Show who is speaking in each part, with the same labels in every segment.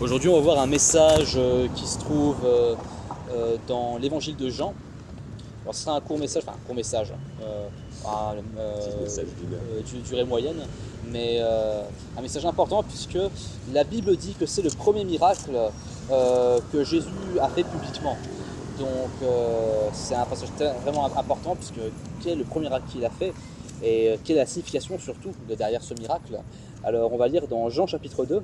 Speaker 1: Aujourd'hui, on va voir un message qui se trouve dans l'évangile de Jean. Alors, ce sera un court message, durée moyenne, mais un message important puisque la Bible dit que c'est le premier miracle que Jésus a fait publiquement. Donc, c'est un passage vraiment important puisque quel est le premier miracle qu'il a fait et quelle est la signification surtout de derrière ce miracle. Alors, on va lire dans Jean chapitre 2.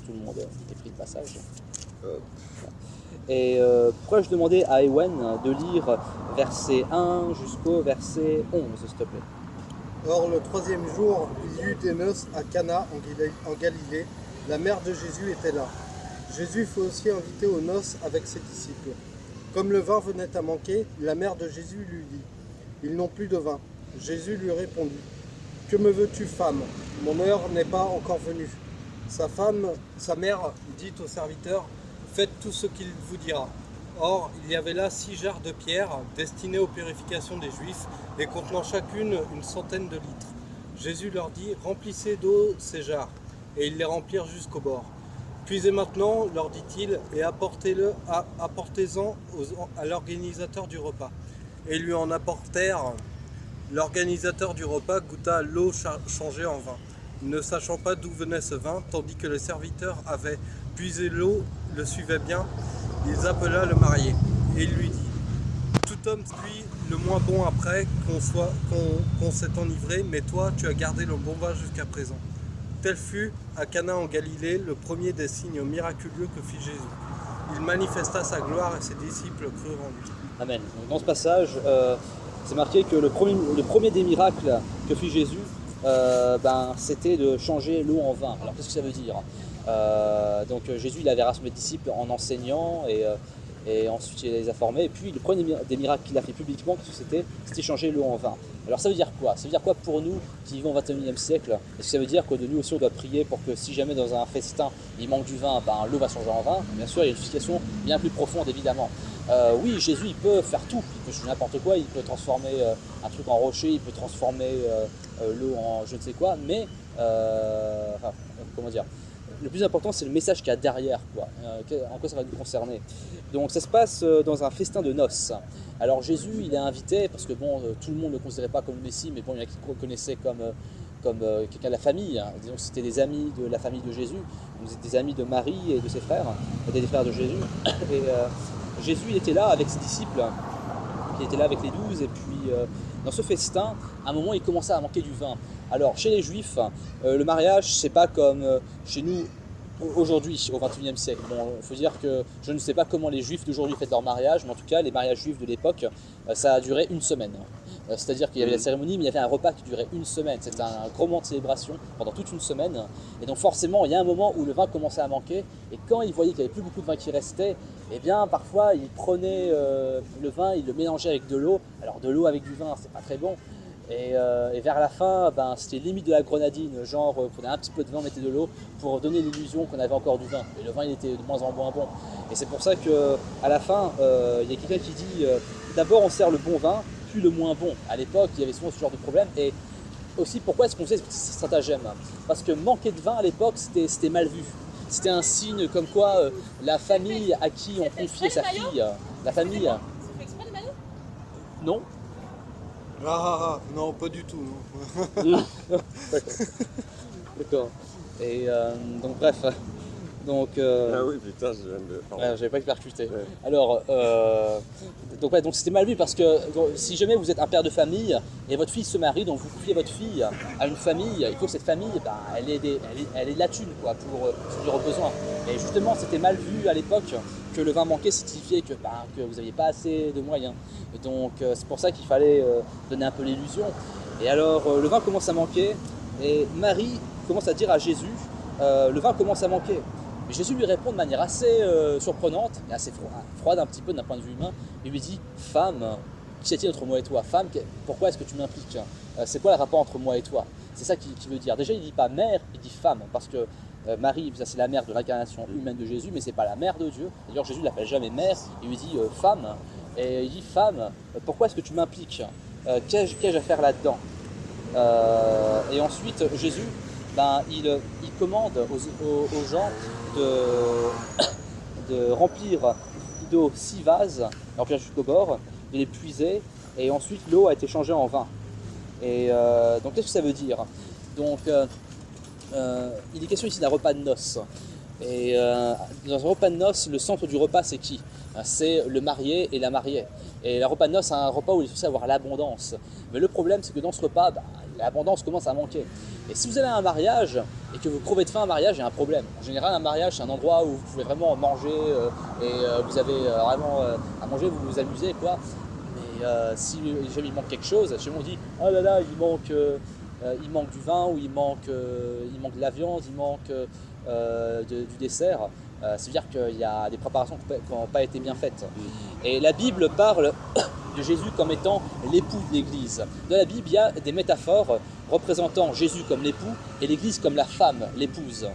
Speaker 1: Tout le monde a pris le passage. Et pourquoi je demandais à Ewen de lire verset 1 jusqu'au verset 11, s'il te plaît.
Speaker 2: Or, le troisième jour, il y eut des noces à Cana en Galilée. La mère de Jésus était là. Jésus fut aussi invité aux noces avec ses disciples. Comme le vin venait à manquer, la mère de Jésus lui dit : « Ils n'ont plus de vin. » Jésus lui répondit : « Que me veux-tu, femme ? Mon heure n'est pas encore venue. » Sa mère dit au serviteur : « Faites tout ce qu'il vous dira. » Or, il y avait là 6 jarres de pierre destinées aux purifications des Juifs et contenant chacune une centaine de litres. Jésus leur dit : « Remplissez d'eau ces jarres. » Et ils les remplirent jusqu'au bord. « Puisez maintenant, leur dit-il, et apportez-en à l'organisateur du repas. » Et ils lui en apportèrent. L'organisateur du repas goûta l'eau changée en vin, ne sachant pas d'où venait ce vin, tandis que les serviteurs avaient puisé l'eau, le suivaient bien. Il appela le marié, et il lui dit : « Tout homme suit le moins bon après qu'on s'est enivré, mais toi, tu as gardé le bon vin jusqu'à présent. » Tel fut, à Cana en Galilée, le premier des signes miraculeux que fit Jésus. Il manifesta sa gloire et ses disciples crurent en lui.
Speaker 1: Amen. Donc, dans ce passage, c'est marqué que le premier des miracles que fit Jésus, c'était de changer l'eau en vin. Alors qu'est-ce que ça veut dire ? Donc Jésus il avait rassemblé les disciples en enseignant et ensuite il les a formés. Et puis le premier des miracles qu'il a fait publiquement, c'était changer l'eau en vin. Alors ça veut dire quoi ? Ça veut dire quoi pour nous qui vivons au XXIe siècle ? Est-ce que ça veut dire que de nous aussi on doit prier pour que si jamais dans un festin il manque du vin, l'eau va changer en vin ? Bien sûr, il y a une explication bien plus profonde évidemment. Oui, Jésus il peut faire tout, il peut changer n'importe quoi, il peut transformer un truc en rocher, il peut transformer l'eau en je ne sais quoi, mais comment dire ? Le plus important, c'est le message qu'il y a derrière, en quoi ça va nous concerner. Donc ça se passe dans un festin de noces. Alors Jésus, il est invité, parce que tout le monde ne le considérait pas comme le Messie, mais il y en a qui le reconnaissaient comme quelqu'un de la famille. Disons que c'était des amis de la famille de Jésus, des amis de Marie et de ses frères, des frères de Jésus. Et Jésus, il était là avec ses disciples, il était là avec les 12, et puis dans ce festin, à un moment, il commençait à manquer du vin. Alors, chez les Juifs, le mariage, c'est pas comme chez nous aujourd'hui, au XXIe siècle. Bon, il faut dire que je ne sais pas comment les Juifs d'aujourd'hui fêtent leur mariage, mais en tout cas, les mariages juifs de l'époque, ça a duré une semaine. C'est-à-dire qu'il y avait la cérémonie, mais il y avait un repas qui durait une semaine. C'était un gros moment de célébration pendant toute une semaine. Et donc forcément, il y a un moment où le vin commençait à manquer. Et quand ils voyaient qu'il n'y avait plus beaucoup de vin qui restait, eh bien, parfois, ils prenaient le vin, ils le mélangeaient avec de l'eau. Alors, de l'eau avec du vin, c'est pas très bon. Et vers la fin, c'était limite de la grenadine, genre prenait un petit peu de vin, mettait de l'eau pour donner l'illusion qu'on avait encore du vin. Et le vin il était de moins en moins bon. Et c'est pour ça qu'à la fin, il y a quelqu'un qui dit d'abord on sert le bon vin, puis le moins bon. À l'époque, il y avait souvent ce genre de problème. Et aussi, pourquoi est-ce qu'on faisait ce petit stratagème ? Parce que manquer de vin à l'époque, c'était mal vu. C'était un signe comme quoi la famille à qui on confiait sa fille, la famille.
Speaker 3: C'est fait exprès le maillot ?
Speaker 1: Non.
Speaker 2: Non, pas du tout. Non.
Speaker 1: D'accord. Et donc bref. Donc,
Speaker 4: Ah oui, putain, je viens de...
Speaker 1: j'avais pas percuté.
Speaker 4: Ouais.
Speaker 1: Alors, donc c'était mal vu parce que si jamais vous êtes un père de famille et votre fille se marie, donc vous confiez votre fille à une famille, il faut que cette famille, elle ait de la thune pour subvenir aux besoins. Et justement, c'était mal vu à l'époque que le vin manquait signifiait que vous n'aviez pas assez de moyens. Et donc c'est pour ça qu'il fallait donner un peu l'illusion. Et alors le vin commence à manquer et Marie commence à dire à Jésus, le vin commence à manquer. Mais Jésus lui répond de manière assez surprenante et assez froide un petit peu d'un point de vue humain. Il lui dit : « Femme, qui s'est-il entre moi et toi ? Femme, pourquoi est-ce que tu m'impliques ? C'est quoi le rapport entre moi et toi ?» C'est ça qu'il veut dire. Déjà, il ne dit pas mère, il dit femme, parce que Marie, ça c'est la mère de l'incarnation humaine de Jésus, mais c'est pas la mère de Dieu. D'ailleurs, Jésus ne l'appelle jamais mère, il lui dit femme. Et il dit femme, pourquoi est-ce que tu m'impliques ? Qu'ai-je à faire là-dedans ? Et ensuite, Jésus, il commande aux gens de remplir d'eau 6 vases, de remplir jusqu'au bord, de les puiser, et ensuite l'eau a été changée en vin. Et donc qu'est-ce que ça veut dire? Donc il est question ici d'un repas de noces. Et dans un repas de noces, le centre du repas c'est qui? C'est le marié et la mariée. Et le repas de noces, c'est un repas où il est censé avoir l'abondance. Mais le problème, c'est que dans ce repas, l'abondance commence à manquer. Et si vous allez à un mariage et que vous crevez de faim à un mariage, il y a un problème. En général, un mariage, c'est un endroit où vous pouvez vraiment manger vous avez vraiment à manger, vous vous amusez, quoi. Mais si jamais il manque quelque chose, chez moi on dit « Oh là là, il manque du vin, ou il manque de la viande, il manque du dessert ». C'est-à-dire qu'il y a des préparations qui n'ont pas été bien faites. Et la Bible parle de Jésus comme étant l'époux de l'Église. Dans la Bible, il y a des métaphores représentant Jésus comme l'époux et l'Église comme la femme, l'épouse.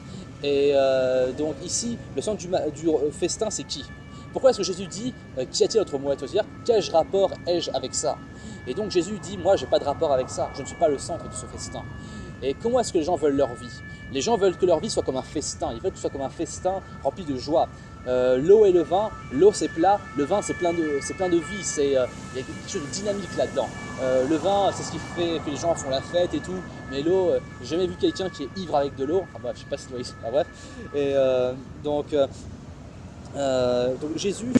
Speaker 1: Et donc ici, le centre du festin, c'est qui? Pourquoi est-ce que Jésus dit « Qu'y a-t-il entre moi et toi ?» C'est-à-dire « Quel rapport ai-je avec ça ?» Et donc Jésus dit « Moi, je n'ai pas de rapport avec ça, je ne suis pas le centre de ce festin. » Et comment est-ce que les gens veulent leur vie? Les gens veulent que leur vie soit comme un festin, ils veulent que ce soit comme un festin rempli de joie. L'eau et le vin, l'eau c'est plat, le vin c'est plein de vie, il y a quelque chose de dynamique là-dedans. Le vin c'est ce qui fait que les gens font la fête et tout, mais l'eau, j'ai jamais vu quelqu'un qui est ivre avec de l'eau, enfin bref, je sais pas si tu vois ici, enfin, bref. Et donc Jésus,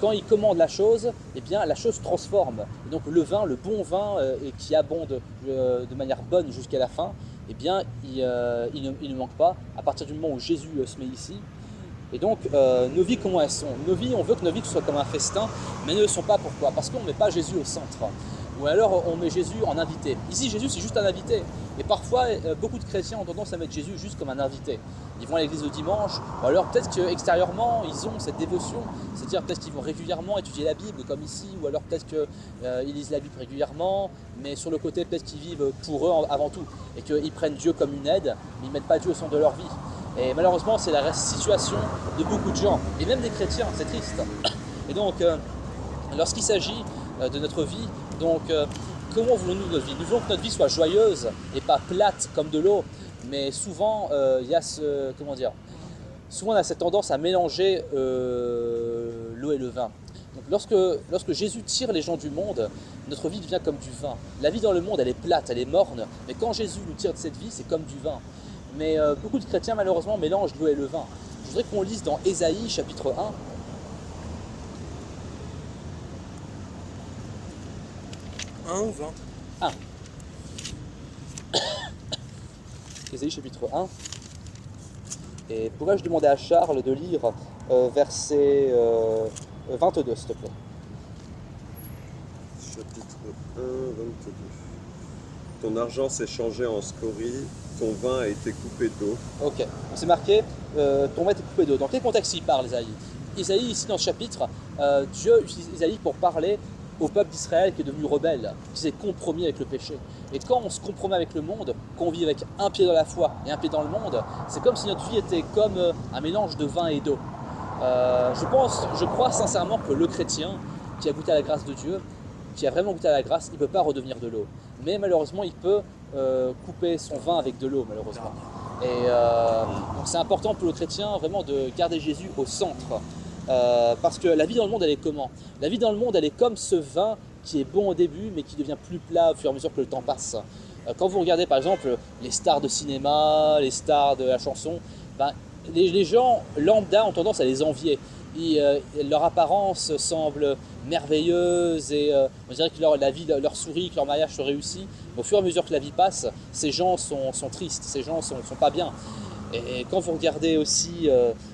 Speaker 1: quand il commande la chose, eh bien la chose transforme. Et donc le vin, le bon vin qui abonde de manière bonne jusqu'à la fin, eh bien il ne manque pas à partir du moment où Jésus se met ici. Et donc nos vies, comment elles sont? Nos vies, on veut que nos vies soient comme un festin, mais ne le sont pas. Pourquoi? Parce qu'on ne met pas Jésus au centre. Ou alors on met Jésus en invité. Ici Jésus c'est juste un invité. Et parfois beaucoup de chrétiens ont tendance à mettre Jésus juste comme un invité. Ils vont à l'église le dimanche, ou alors peut-être qu'extérieurement ils ont cette dévotion, c'est-à-dire peut-être qu'ils vont régulièrement étudier la Bible comme ici, ou alors peut-être qu'ils lisent la Bible régulièrement, mais sur le côté peut-être qu'ils vivent pour eux avant tout, et qu'ils prennent Dieu comme une aide, mais ils ne mettent pas Dieu au centre de leur vie. Et malheureusement c'est la situation de beaucoup de gens, et même des chrétiens, c'est triste. Et donc lorsqu'il s'agit de notre vie, donc comment voulons-nous notre vie? Nous voulons que notre vie soit joyeuse et pas plate comme de l'eau, mais souvent il y a souvent on a cette tendance à mélanger l'eau et le vin. Donc lorsque Jésus tire les gens du monde, notre vie devient comme du vin. La vie dans le monde elle est plate, elle est morne, mais quand Jésus nous tire de cette vie, c'est comme du vin. Mais beaucoup de chrétiens malheureusement mélangent l'eau et le vin. Je voudrais qu'on lise dans Ésaïe chapitre 1. Ésaïe chapitre 1. Et pourrais-je demander à Charles de lire verset 22, s'il te plaît?
Speaker 4: Chapitre 1, 22. Ton argent s'est changé en scorie, ton vin a été coupé d'eau.
Speaker 1: Ok, c'est marqué, ton vin a été coupé d'eau. Dans quel contexte il parle, Ésaïe? Ésaïe, ici dans ce chapitre, Dieu utilise Ésaïe pour parler au peuple d'Israël qui est devenu rebelle, qui s'est compromis avec le péché. Et quand on se compromet avec le monde, quand on vit avec un pied dans la foi et un pied dans le monde, c'est comme si notre vie était comme un mélange de vin et d'eau. Je crois sincèrement que le chrétien qui a goûté à la grâce de Dieu, qui a vraiment goûté à la grâce, il ne peut pas redevenir de l'eau. Mais malheureusement, il peut couper son vin avec de l'eau, malheureusement. Et donc c'est important pour le chrétien vraiment de garder Jésus au centre. Parce que la vie dans le monde, elle est comment? La vie dans le monde, elle est comme ce vin qui est bon au début, mais qui devient plus plat au fur et à mesure que le temps passe. Quand vous regardez par exemple les stars de cinéma, les stars de la chanson, les gens lambda ont tendance à les envier. Leur apparence semble merveilleuse et on dirait que la vie leur sourit, que leur mariage se réussit. Au fur et à mesure que la vie passe, ces gens sont tristes, ces gens sont pas bien. Et quand vous regardez aussi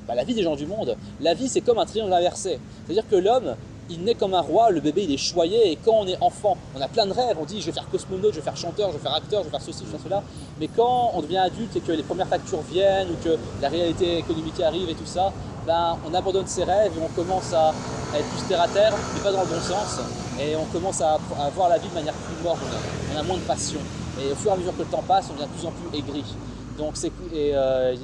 Speaker 1: la vie des gens du monde, la vie c'est comme un triangle inversé. C'est-à-dire que l'homme, il naît comme un roi, le bébé il est choyé, et quand on est enfant, on a plein de rêves, on dit je vais faire cosmonaute, je vais faire chanteur, je vais faire acteur, je vais faire ceci, je vais faire cela. Mais quand on devient adulte et que les premières factures viennent, ou que la réalité économique arrive et tout ça, on abandonne ses rêves et on commence à être plus terre à terre, mais pas dans le bon sens. Et on commence à voir la vie de manière plus morne, on a moins de passion. Et au fur et à mesure que le temps passe, on devient de plus en plus aigri. Donc il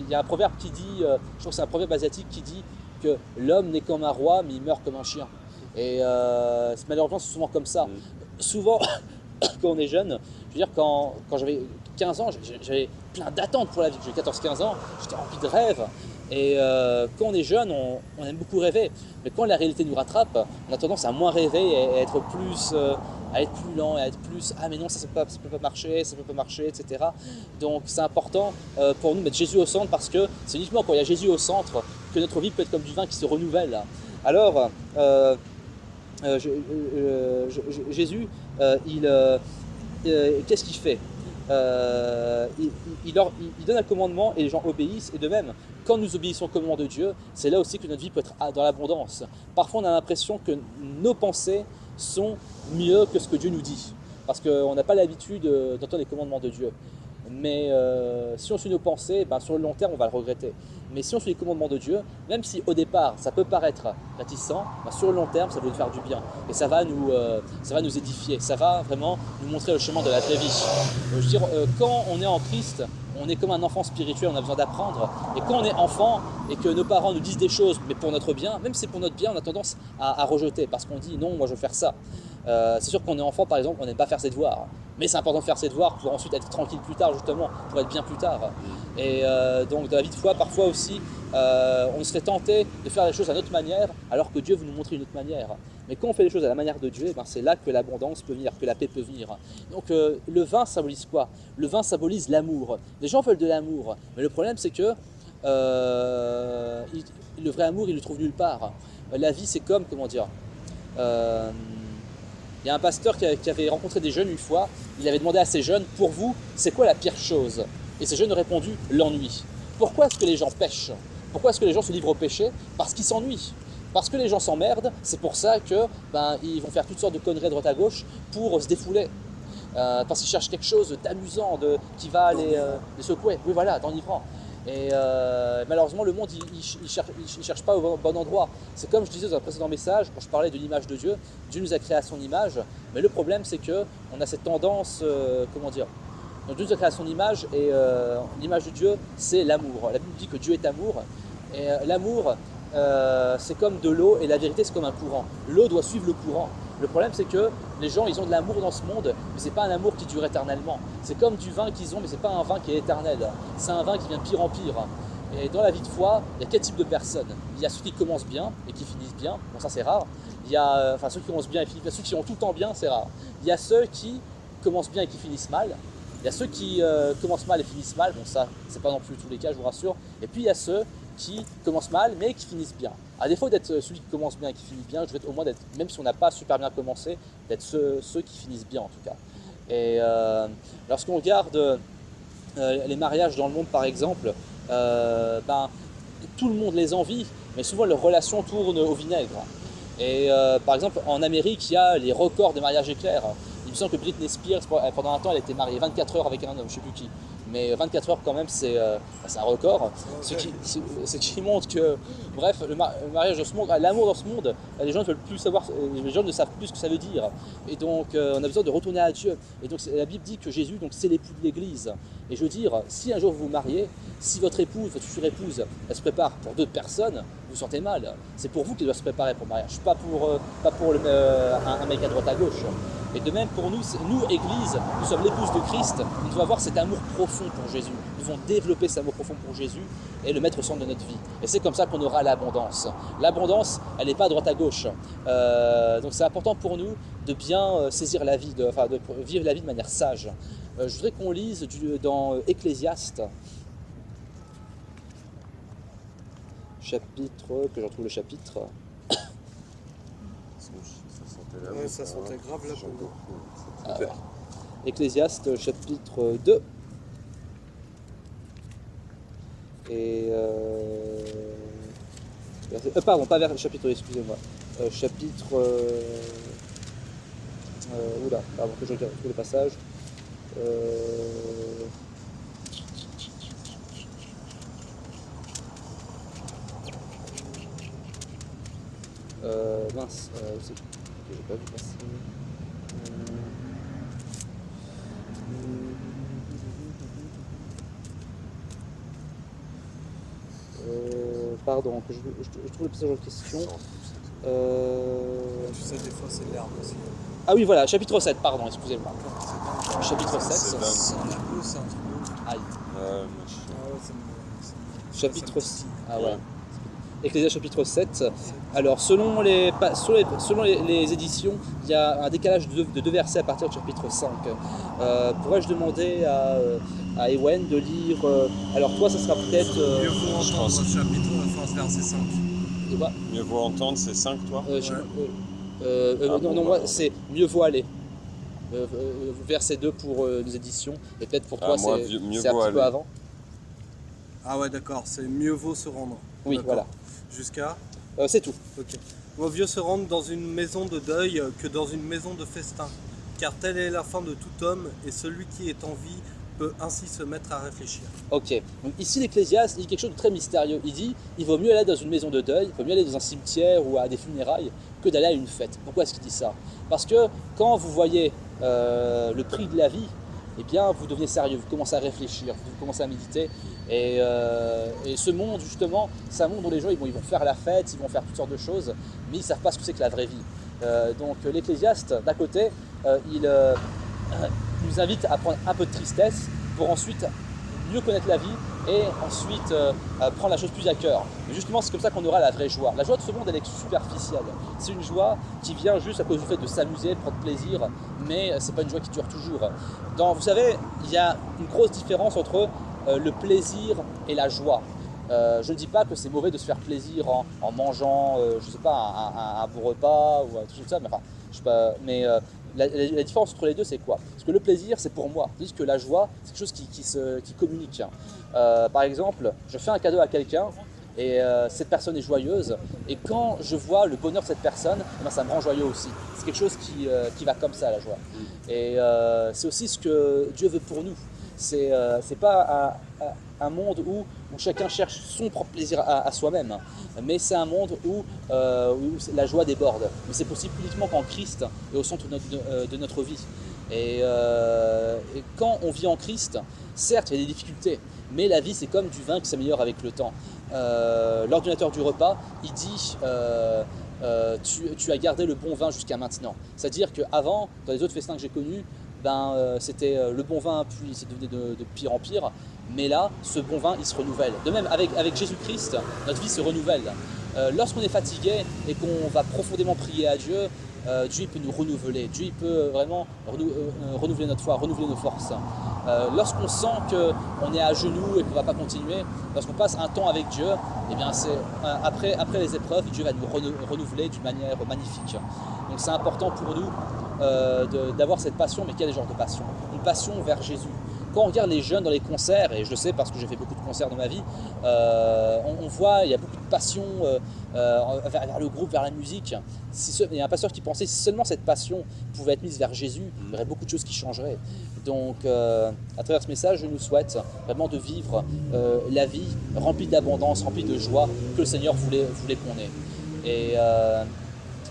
Speaker 1: y a un proverbe qui dit, je trouve que c'est un proverbe asiatique qui dit que l'homme naît comme un roi mais il meurt comme un chien. Et malheureusement c'est souvent comme ça. Souvent quand on est jeune, je veux dire qui 15 ans, j'avais plein d'attentes pour la vie. J'ai 14-15 ans, j'étais rempli de rêves. Et quand on est jeune, on aime beaucoup rêver. Mais quand la réalité nous rattrape, on a tendance à moins rêver et à être plus lent, et à être plus ah mais non, ça peut pas marcher, ça peut pas marcher, etc. Donc c'est important pour nous de mettre Jésus au centre, parce que c'est uniquement quand il y a Jésus au centre que notre vie peut être comme du vin qui se renouvelle. Alors, Jésus, qu'est-ce qu'il fait? Il donne un commandement et les gens obéissent, et de même, quand nous obéissons au commandement de Dieu, c'est là aussi que notre vie peut être dans l'abondance. Parfois on a l'impression que nos pensées sont mieux que ce que Dieu nous dit, parce qu'on n'a pas l'habitude d'entendre les commandements de Dieu. Mais si on suit nos pensées, sur le long terme on va le regretter. Mais si on suit les commandements de Dieu, même si au départ ça peut paraître réticent, sur le long terme ça va nous faire du bien. Et ça va nous édifier, ça va vraiment nous montrer le chemin de la vraie vie. Je veux dire, quand on est en Christ, on est comme un enfant spirituel, on a besoin d'apprendre. Et quand on est enfant et que nos parents nous disent des choses, mais pour notre bien, même si c'est pour notre bien, on a tendance à rejeter, parce qu'on dit non, moi je veux faire ça. C'est sûr qu'on est enfant, par exemple, on n'aime pas faire ses devoirs. Mais c'est important de faire ses devoirs pour ensuite être tranquille plus tard, justement, pour être bien plus tard. Et donc dans la vie de foi, parfois aussi, on serait tenté de faire les choses à notre manière, alors que Dieu veut nous montrer une autre manière. Mais quand on fait les choses à la manière de Dieu, c'est là que l'abondance peut venir, que la paix peut venir. Donc le vin symbolise quoi? Le vin symbolise l'amour. Les gens veulent de l'amour, mais le problème c'est que le vrai amour, il le trouve nulle part. La vie, c'est comme, comment dire, il y a un pasteur qui avait rencontré des jeunes une fois. Il avait demandé à ces jeunes, pour vous, c'est quoi la pire chose? Et ces jeunes ont répondu, l'ennui. Pourquoi est-ce que les gens pêchent? Pourquoi est-ce que les gens se livrent au péché? Parce qu'ils s'ennuient. Parce que les gens s'emmerdent, c'est pour ça que ils vont faire toutes sortes de conneries à droite à gauche pour se défouler. Parce qu'ils cherchent quelque chose d'amusant, qui va les secouer. Oui, voilà, d'enivrant. Et malheureusement, le monde, il cherche pas au bon endroit. C'est comme je disais dans un précédent message, quand je parlais de l'image de Dieu, Dieu nous a créé à son image, mais le problème, c'est qu'on a cette tendance, comment dire, donc Dieu nous a créé à son image, et l'image de Dieu, c'est l'amour. La Bible dit que Dieu est amour, et l'amour, c'est comme de l'eau, et la vérité, c'est comme un courant. L'eau doit suivre le courant. Le problème, c'est que les gens, ils ont de l'amour dans ce monde, mais c'est pas un amour qui dure éternellement. C'est comme du vin qu'ils ont, mais c'est pas un vin qui est éternel. C'est un vin qui vient de pire en pire. Et dans la vie de foi, il y a quel type de personnes? Il y a ceux qui commencent bien et qui finissent bien. Bon, ça c'est rare. Il y a ceux qui commencent bien et finissent bien. Ceux qui ont tout le temps bien, c'est rare. Il y a ceux qui commencent bien et qui finissent mal. Il y a ceux qui commencent mal et finissent mal. Bon, ça, c'est pas non plus tous les cas, je vous rassure. Et puis il y a ceux qui commencent mal mais qui finissent bien. À défaut d'être celui qui commence bien et qui finit bien, je vais au moins d'être, même si on n'a pas super bien commencé, d'être ceux qui finissent bien en tout cas. Et lorsqu'on regarde les mariages dans le monde par exemple, tout le monde les envie, mais souvent leurs relations tournent au vinaigre. Et par exemple en Amérique, il y a les records de mariage éclair. Il me semble que Britney Spears, pendant un temps, elle était mariée 24 heures avec un homme, je ne sais plus qui. Mais 24 heures quand même, c'est un record. Ce qui montre que, bref, le mariage dans ce monde, l'amour dans ce monde, les gens ne veulent plus savoir, les gens ne savent plus ce que ça veut dire. Et donc, on a besoin de retourner à Dieu. Et donc, la Bible dit que Jésus, donc, c'est l'époux de l'Église. Et je veux dire, si un jour vous vous mariez, si votre épouse, votre future épouse, elle se prépare pour d'autres personnes, vous vous sentez mal. C'est pour vous qu'elle doit se préparer pour le mariage, pas pour un mec à droite à gauche. Et de même pour nous, nous, Église, nous sommes l'épouse de Christ, nous devons avoir cet amour profond pour Jésus. Nous devons développer cet amour profond pour Jésus et le mettre au centre de notre vie. Et c'est comme ça qu'on aura l'abondance. L'abondance, elle n'est pas à droite à gauche. Donc c'est important pour nous de bien saisir la vie, de vivre la vie de manière sage. Je voudrais qu'on lise dans Ecclésiaste, chapitre, que je retrouve le chapitre.
Speaker 2: Ouais, ça sentait grave là pour nous.
Speaker 1: Ecclésiaste chapitre 2 et pardon, pas vers chapitre 2, excusez-moi, chapitre oula, pardon, que je retrouve le passage, mince, j'ai pas vu passer. Pardon, que je trouve le passage en question.
Speaker 2: Tu sais, des fois, c'est l'herbe aussi.
Speaker 1: Ah oui, voilà, chapitre 7, pardon, excusez-moi. Chapitre 7.
Speaker 4: C'est dingue.
Speaker 2: C'est un truc beau, c'est un truc beau.
Speaker 1: Aïe.
Speaker 4: Moi,
Speaker 2: Ah ouais,
Speaker 1: Chapitre
Speaker 2: ça me titille.
Speaker 1: Ah ouais. Ecclésiaste chapitre 7. Alors, selon les éditions, il y a un décalage de 2 versets à partir du chapitre 5. Pourrais-je demander à Ewen de lire. Alors, toi, ça sera peut-être.
Speaker 2: Mieux vaut
Speaker 4: je
Speaker 2: entendre
Speaker 4: pense.
Speaker 2: le chapitre, enfin, verset 5.
Speaker 4: mieux vaut entendre, c'est 5, toi
Speaker 1: Non,
Speaker 4: bon,
Speaker 1: moi,
Speaker 4: bah,
Speaker 1: c'est mieux vaut aller. Verset 2 pour les éditions. Et peut-être pour toi,
Speaker 4: moi,
Speaker 1: c'est
Speaker 4: mieux
Speaker 1: c'est un
Speaker 4: vaut
Speaker 1: petit peu
Speaker 4: aller.
Speaker 1: avant.
Speaker 2: Ah ouais, d'accord, c'est mieux vaut se rendre.
Speaker 1: Oui,
Speaker 2: D'accord.
Speaker 1: voilà.
Speaker 2: Jusqu'à
Speaker 1: C'est tout.
Speaker 2: Ok. Vaut mieux se rendre dans une maison de deuil que dans une maison de festin. Car telle est la fin de tout homme, et celui qui est en vie peut ainsi se mettre à réfléchir.
Speaker 1: Ok. Donc ici, l'Ecclésiaste dit quelque chose de très mystérieux. Il dit il vaut mieux aller dans une maison de deuil, il vaut mieux aller dans un cimetière ou à des funérailles que d'aller à une fête. Pourquoi est-ce qu'il dit ça? Parce que quand vous voyez le prix de la vie, eh bien, vous devenez sérieux, vous commencez à réfléchir, vous commencez à méditer. Et ce monde, justement, c'est un monde où les gens ils vont faire la fête, ils vont faire toutes sortes de choses, mais ils ne savent pas ce que c'est que la vraie vie. Donc l'Ecclésiaste, d'un côté, il nous invite à prendre un peu de tristesse pour ensuite mieux connaître la vie et ensuite prendre la chose plus à cœur. Mais justement, c'est comme ça qu'on aura la vraie joie. La joie de ce monde, elle est superficielle. C'est une joie qui vient juste à cause du fait de s'amuser, de prendre plaisir, mais c'est pas une joie qui dure toujours. Vous savez, il y a une grosse différence entre le plaisir et la joie. Je ne dis pas que c'est mauvais de se faire plaisir en mangeant, je sais pas, un bon repas ou tout ça, mais enfin, je sais pas, mais la différence entre les deux, c'est quoi? Parce que le plaisir, c'est pour moi, tandis que la joie, c'est quelque chose qui communique. Par exemple, je fais un cadeau à quelqu'un et cette personne est joyeuse, et quand je vois le bonheur de cette personne, eh ben, ça me rend joyeux aussi. C'est quelque chose qui va comme ça, la joie. Et c'est aussi ce que Dieu veut pour nous. C'est pas un monde où chacun cherche son propre plaisir à soi-même, mais c'est un monde où la joie déborde. Mais c'est possible uniquement quand Christ est au centre de notre vie. Et quand on vit en Christ, certes, il y a des difficultés, mais la vie, c'est comme du vin qui s'améliore avec le temps. L'ordinateur du repas, il dit tu as gardé le bon vin jusqu'à maintenant. C'est-à-dire qu'avant, dans les autres festins que j'ai connus, c'était le bon vin, puis c'est devenu de pire en pire. Mais là, ce bon vin, il se renouvelle. De même, avec Jésus-Christ, notre vie se renouvelle. Lorsqu'on est fatigué et qu'on va profondément prier à Dieu, Dieu peut nous renouveler. Dieu peut vraiment renouveler notre foi, renouveler nos forces. Lorsqu'on sent qu'on est à genoux et qu'on ne va pas continuer, lorsqu'on passe un temps avec Dieu, eh bien après les épreuves, Dieu va nous renouveler d'une manière magnifique. Donc c'est important pour nous d'avoir cette passion, mais quel est le genre de passion? Une passion vers Jésus. Quand on regarde les jeunes dans les concerts, et je le sais parce que j'ai fait beaucoup de concerts dans ma vie, on voit il y a beaucoup de passion vers le groupe, vers la musique. Il y a un pasteur qui pensait si seulement cette passion pouvait être mise vers Jésus, il y aurait beaucoup de choses qui changeraient. Donc à travers ce message, je nous souhaite vraiment de vivre la vie remplie d'abondance, remplie de joie que le Seigneur voulait qu'on ait. Et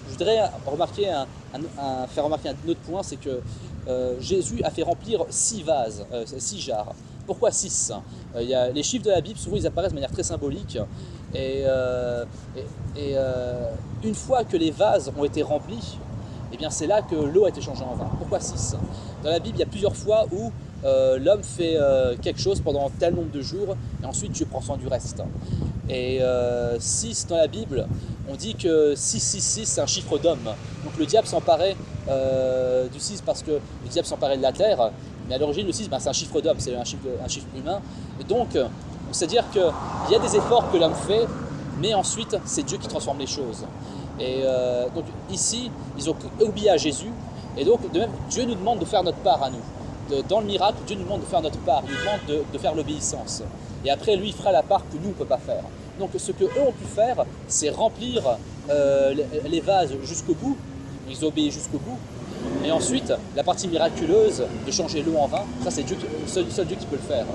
Speaker 1: je voudrais faire remarquer un autre point, c'est que Jésus a fait remplir 6 vases, 6 jarres. Pourquoi 6? Les chiffres de la Bible, souvent ils apparaissent de manière très symbolique. Et une fois que les vases ont été remplis, eh bien c'est là que l'eau a été changée en vin. Pourquoi 6? Dans la Bible, il y a plusieurs fois où l'homme fait quelque chose pendant tel nombre de jours, et ensuite Dieu prend soin du reste. Et 6 dans la Bible, on dit que 666 c'est un chiffre d'homme. Donc le diable s'emparait du 6 parce que le diable s'emparait de la terre, mais à l'origine le 6 c'est un chiffre d'homme, c'est un chiffre humain. Et donc c'est-à-dire qu'il y a des efforts que l'homme fait, mais ensuite c'est Dieu qui transforme les choses. Et donc ici, ils ont obéi à Jésus, et donc de même, Dieu nous demande de faire notre part à nous. Dans le miracle, Dieu nous demande de faire notre part, il nous demande de faire l'obéissance. Et après, lui, il fera la part que nous, on ne peut pas faire. Donc ce qu'eux ont pu faire, c'est remplir les vases jusqu'au bout, ils obéissent jusqu'au bout. Et ensuite, la partie miraculeuse de changer l'eau en vin, ça c'est seul Dieu qui peut le faire.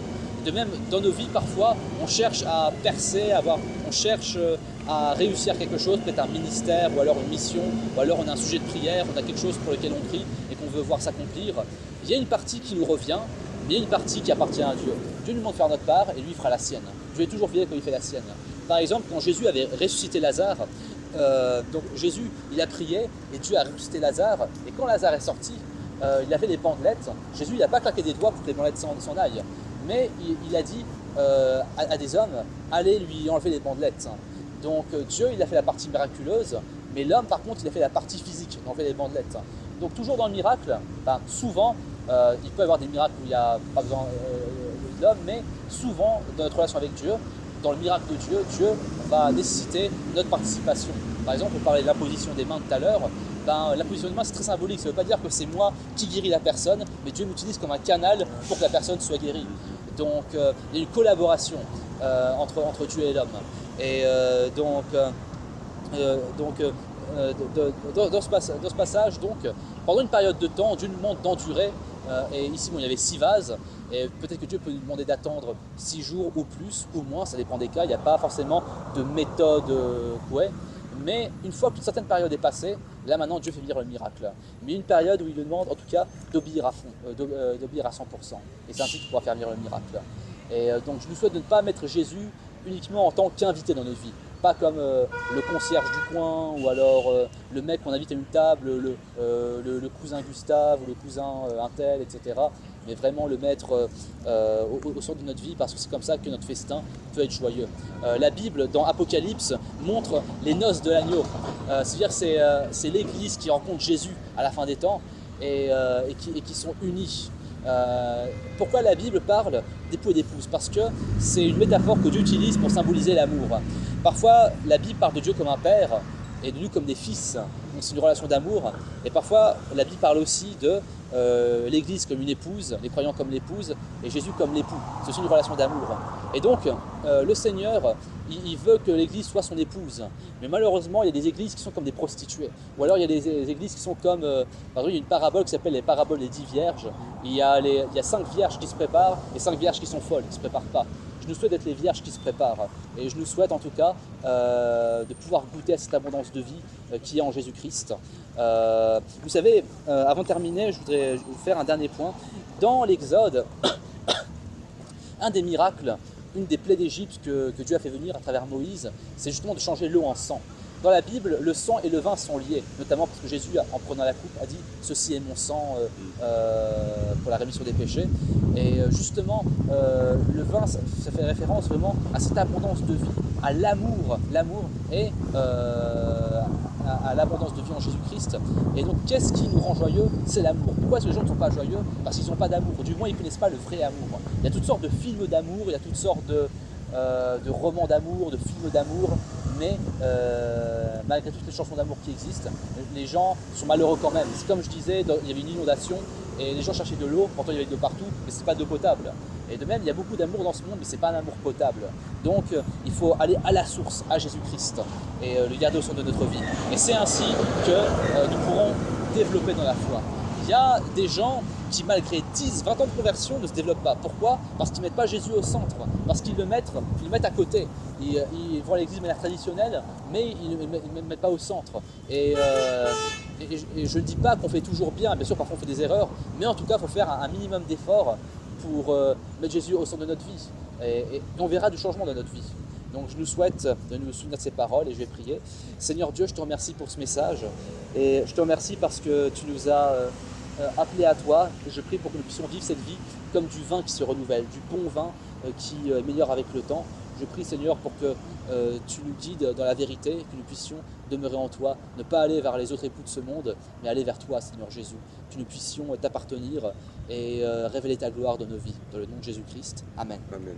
Speaker 1: De même, dans nos vies, parfois, on cherche à percer, on cherche à réussir quelque chose, peut-être un ministère, ou alors une mission, ou alors on a un sujet de prière, on a quelque chose pour lequel on prie et qu'on veut voir s'accomplir. Il y a une partie qui nous revient, mais il y a une partie qui appartient à Dieu. Dieu nous demande de faire notre part et lui fera la sienne. Dieu est toujours fidèle quand il fait la sienne. Par exemple, quand Jésus avait ressuscité Lazare, donc Jésus, il a prié et Dieu a ressuscité Lazare. Et quand Lazare est sorti, il avait les bandelettes. Jésus, il n'a pas claqué des doigts pour que les bandelettes s'en aillent. Mais il a dit à des hommes, allez lui enlever les bandelettes. Donc Dieu, il a fait la partie miraculeuse, mais l'homme, par contre, il a fait la partie physique, d'enlever les bandelettes. Donc toujours dans le miracle, souvent, il peut y avoir des miracles où il n'y a pas besoin de l'homme, mais souvent, dans notre relation avec Dieu, dans le miracle de Dieu, Dieu va nécessiter notre participation. Par exemple, on parlait de l'imposition des mains tout à l'heure. L'imposition des mains, c'est très symbolique. Ça ne veut pas dire que c'est moi qui guéris la personne, mais Dieu m'utilise comme un canal pour que la personne soit guérie. Donc, il y a une collaboration entre Dieu et l'homme. Et dans ce passage, donc, pendant une période de temps, Dieu nous demande d'endurer. Et ici, il y avait 6 vases. Et peut-être que Dieu peut nous demander d'attendre 6 jours ou plus, ou moins, ça dépend des cas. Il n'y a pas forcément de méthode mais une fois qu'une certaine période est passée, là maintenant Dieu fait venir le miracle. Mais une période où il nous demande en tout cas d'obéir à fond, d'obéir à 100%. Et c'est ainsi qu'il pourra faire venir le miracle. Et donc je nous souhaite de ne pas mettre Jésus uniquement en tant qu'invité dans notre vie. Pas comme le concierge du coin ou alors le mec qu'on invite à une table, le cousin Gustave ou le cousin Untel, etc. Mais vraiment le mettre au centre de notre vie parce que c'est comme ça que notre festin peut être joyeux. La Bible, dans Apocalypse, montre les noces de l'agneau. C'est-à-dire c'est l'Église qui rencontre Jésus à la fin des temps et qui sont unis. Pourquoi la Bible parle d'époux et d'épouses? Parce que c'est une métaphore que Dieu utilise pour symboliser l'amour. Parfois, la Bible parle de Dieu comme un père et de nous comme des fils. Donc c'est une relation d'amour. Et parfois, la Bible parle aussi de l'Église comme une épouse, les croyants comme l'épouse et Jésus comme l'époux. C'est aussi une relation d'amour. Et donc, le Seigneur, il veut que l'Église soit son épouse. Mais malheureusement, il y a des églises qui sont comme des prostituées. Ou alors, il y a des églises qui sont comme... par exemple, il y a une parabole qui s'appelle les paraboles des 10 vierges. Il y a 5 vierges qui se préparent et 5 vierges qui sont folles, qui ne se préparent pas. Je nous souhaite d'être les vierges qui se préparent. Et je nous souhaite en tout cas de pouvoir goûter à cette abondance de vie qui est en Jésus-Christ. Vous savez, avant de terminer, je voudrais vous faire un dernier point. Dans l'Exode, un des miracles, une des plaies d'Égypte que Dieu a fait venir à travers Moïse, c'est justement de changer l'eau en sang. Dans la Bible, le sang et le vin sont liés, notamment parce que Jésus, en prenant la coupe, a dit « Ceci est mon sang pour la rémission des péchés ». Et justement, le vin, ça fait référence vraiment à cette abondance de vie, à l'amour et à l'abondance de vie en Jésus-Christ. Et donc, qu'est-ce qui nous rend joyeux? C'est l'amour. Pourquoi est-ce que les gens ne sont pas joyeux? Parce qu'ils n'ont pas d'amour. Du moins, ils ne connaissent pas le vrai amour. Il y a toutes sortes de films d'amour, il y a toutes sortes de romans d'amour, de films d'amour, mais malgré toutes les chansons d'amour qui existent, les gens sont malheureux quand même. C'est comme je disais, il y avait une inondation et les gens cherchaient de l'eau, pourtant il y avait de l'eau partout, mais ce n'est pas d'eau potable. Et de même, il y a beaucoup d'amour dans ce monde, mais ce n'est pas un amour potable. Donc il faut aller à la source, à Jésus-Christ, et le garder au centre de notre vie. Et c'est ainsi que nous pourrons développer dans la foi. Il y a des gens qui, malgré 10, 20 ans de conversion, ne se développent pas. Pourquoi? Parce qu'ils ne mettent pas Jésus au centre, parce qu'ils le mettent à côté. Ils vont à l'église de manière traditionnelle, mais ils ne le mettent pas au centre. Et je ne dis pas qu'on fait toujours bien, bien sûr parfois on fait des erreurs, mais en tout cas il faut faire un minimum d'efforts pour mettre Jésus au centre de notre vie. Et on verra du changement dans notre vie. Donc je nous souhaite de nous souvenir de ces paroles et je vais prier. Seigneur Dieu, je te remercie pour ce message et je te remercie parce que tu nous as appelés à toi. Je prie pour que nous puissions vivre cette vie comme du vin qui se renouvelle, du bon vin qui est meilleur avec le temps. Je prie Seigneur pour que tu nous guides dans la vérité, que nous puissions demeurer en toi, ne pas aller vers les autres époux de ce monde, mais aller vers toi Seigneur Jésus, que nous puissions t'appartenir et révéler ta gloire dans nos vies. Dans le nom de Jésus-Christ. Amen.
Speaker 4: Amen.